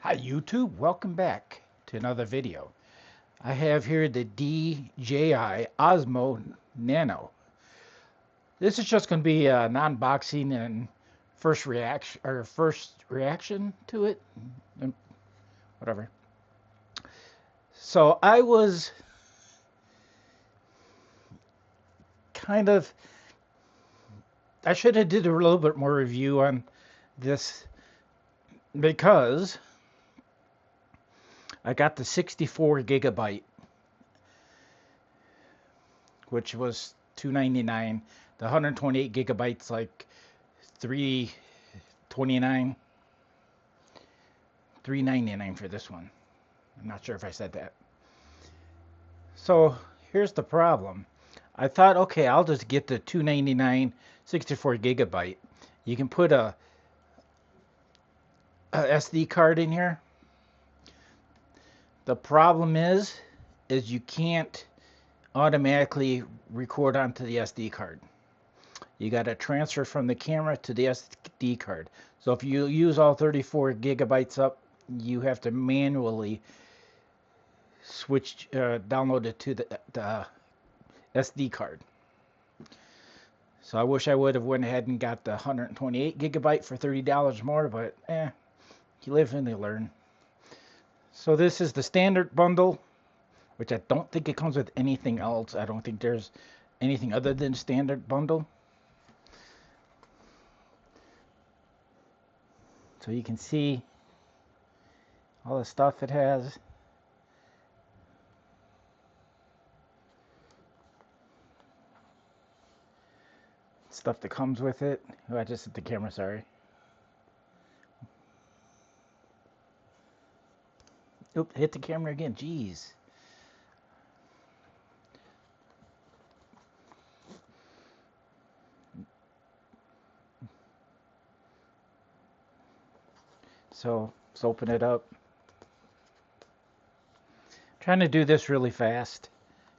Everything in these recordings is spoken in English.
Hi YouTube, welcome back to another video. I have here the DJI Osmo Nano. This is just going to be an unboxing and first reaction to it, and whatever. So I was kind of, I should have did a little bit more review on this because I got the 64 gigabyte, which was $299. The 128 gigabytes, like $329, $399 for this one. I'm not sure if I said that. So here's the problem. I thought, okay, I'll just get the $299 64 gigabyte. You can put a SD card in here. The problem is you can't automatically record onto the SD card. You got to transfer from the camera to the SD card. So if you use all 34 gigabytes up, you have to manually switch, download it to the SD card. So I wish I would have went ahead and got the 128 gigabyte for $30 more, but you live and you learn. So this is the standard bundle, which I don't think it comes with anything else. I don't think there's anything other than standard bundle. So you can see all the stuff it has. Stuff that comes with it. Oh, I just hit the camera, sorry. Oop, hit the camera again, jeez. So let's open it up. Trying to do this really fast,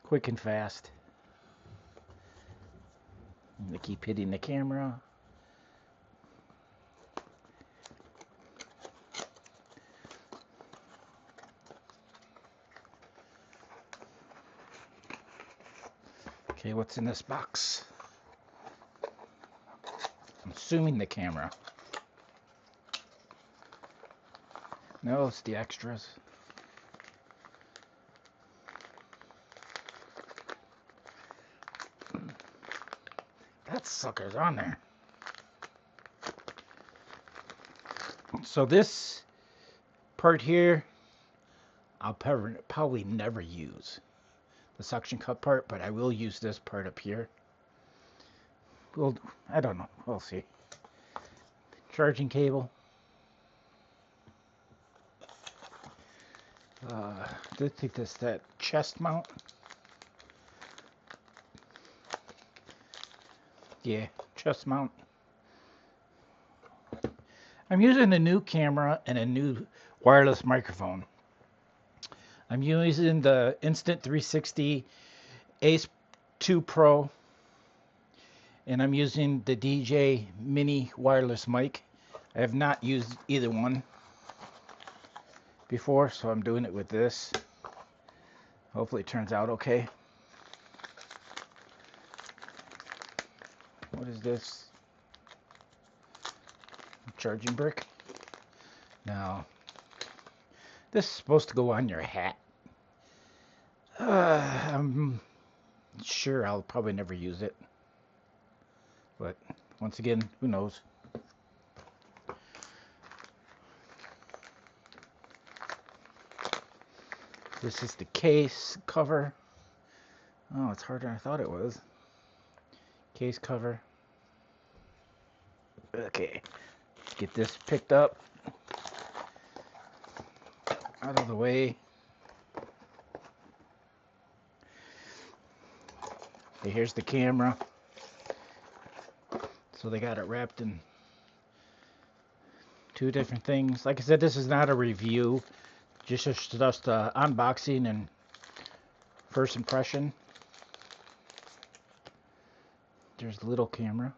quick and fast. I'm gonna keep hitting the camera. Okay, what's in this box? I'm assuming the camera. No, it's the extras. That sucker's on there. So this part here, I'll probably never use the suction cup part, but I will use this part up here. I don't know. We'll see. Charging cable. I think this that chest mount. Yeah, chest mount. I'm using a new camera and a new wireless microphone. I'm using the Instant 360 Ace 2 Pro, and I'm using the DJ Mini wireless mic. I have not used either one before, so I'm doing it with this. Hopefully it turns out okay. What is this? Charging brick? No. This is supposed to go on your hat. I'm sure I'll probably never use it. But once again, who knows? This is the case cover. Oh, it's harder than I thought it was. Case cover. Okay, let's get this picked up out of the way. Okay, here's the camera. So they got it wrapped in two different things. Like I said, this is not a review, just unboxing and first impression. There's the little camera.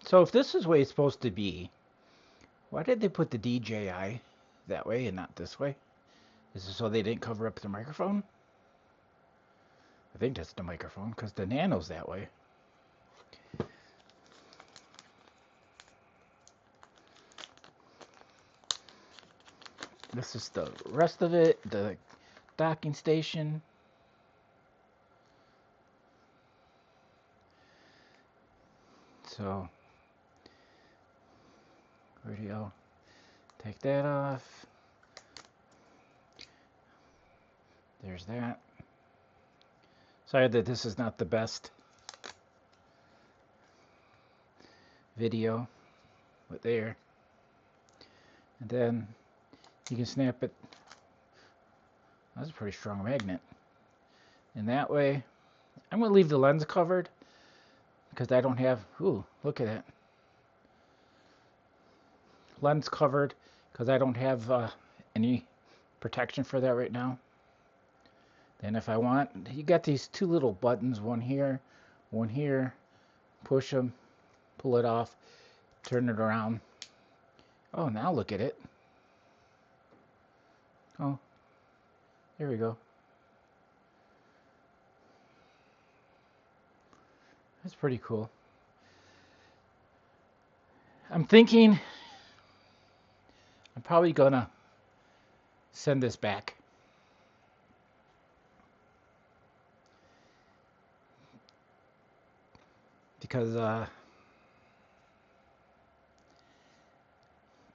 So if this is the way it's supposed to be, why did they put the DJI that way and not this way? Is it so they didn't cover up the microphone? I think that's the microphone because the Nano's that way. This is the rest of it, the docking station. So, radio, take that off. There's that. Sorry that this is not the best video, but there. And then you can snap it. That's a pretty strong magnet. And that way, I'm going to leave the lens covered because I don't have, ooh, look at that. Lens covered because I don't have any protection for that right now. Then if I want, you got these two little buttons, one here, push them, pull it off, turn it around. Oh, now look at it. Oh, there we go. That's pretty cool. I'm thinking I'm probably gonna send this back. Because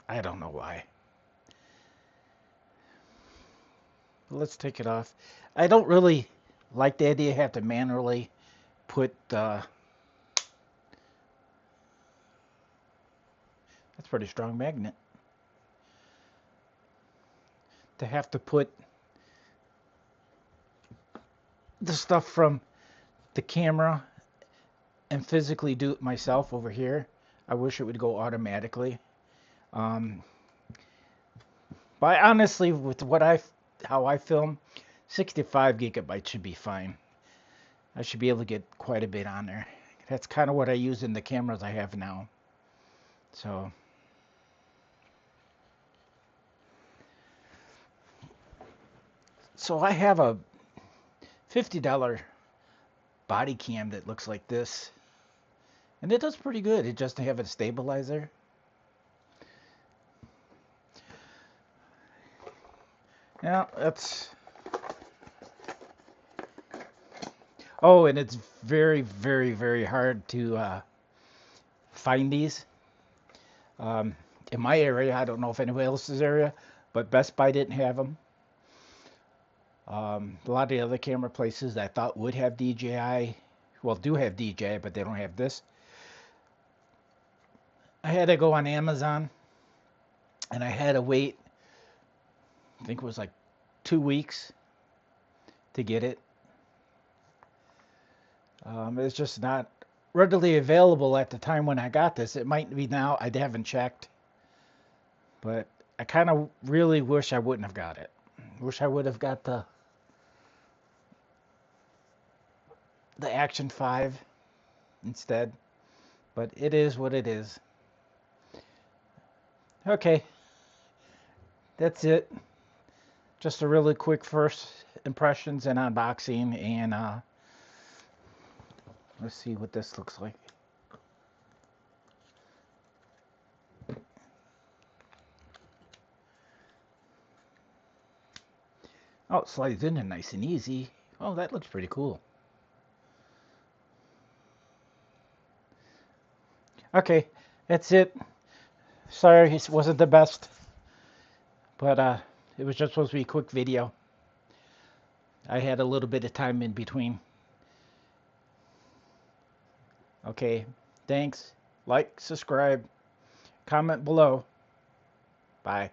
I don't know why. But let's take it off. I don't really like the idea you have to manually put that's a pretty strong magnet. To have to put the stuff from the camera and physically do it myself over here. I wish it would go automatically. But honestly, with how I film, 65 gigabytes should be fine. I should be able to get quite a bit on there. That's kind of what I use in the cameras I have now. So I have a $50 body cam that looks like this. And it does pretty good. It just have a stabilizer. Yeah, that's... Oh, and it's very, very, very hard to find these. In my area, I don't know if anybody else's area, but Best Buy didn't have them. A lot of the other camera places I thought would have DJI, well, do have DJI, but they don't have this. I had to go on Amazon, and I had to wait, I think it was like 2 weeks to get it. It's just not readily available at the time when I got this. It might be now. I haven't checked. But I kind of really wish I wouldn't have got it. Wish I would have got the Action 5 instead. But it is what it is. Okay. That's it. Just a really quick first impressions and unboxing. And let's see what this looks like. Oh, it slides in and nice and easy. Oh, that looks pretty cool. Okay, that's it. Sorry it wasn't the best, but it was just supposed to be a quick video. I had a little bit of time in between. Okay, thanks. Like, subscribe, comment below. Bye.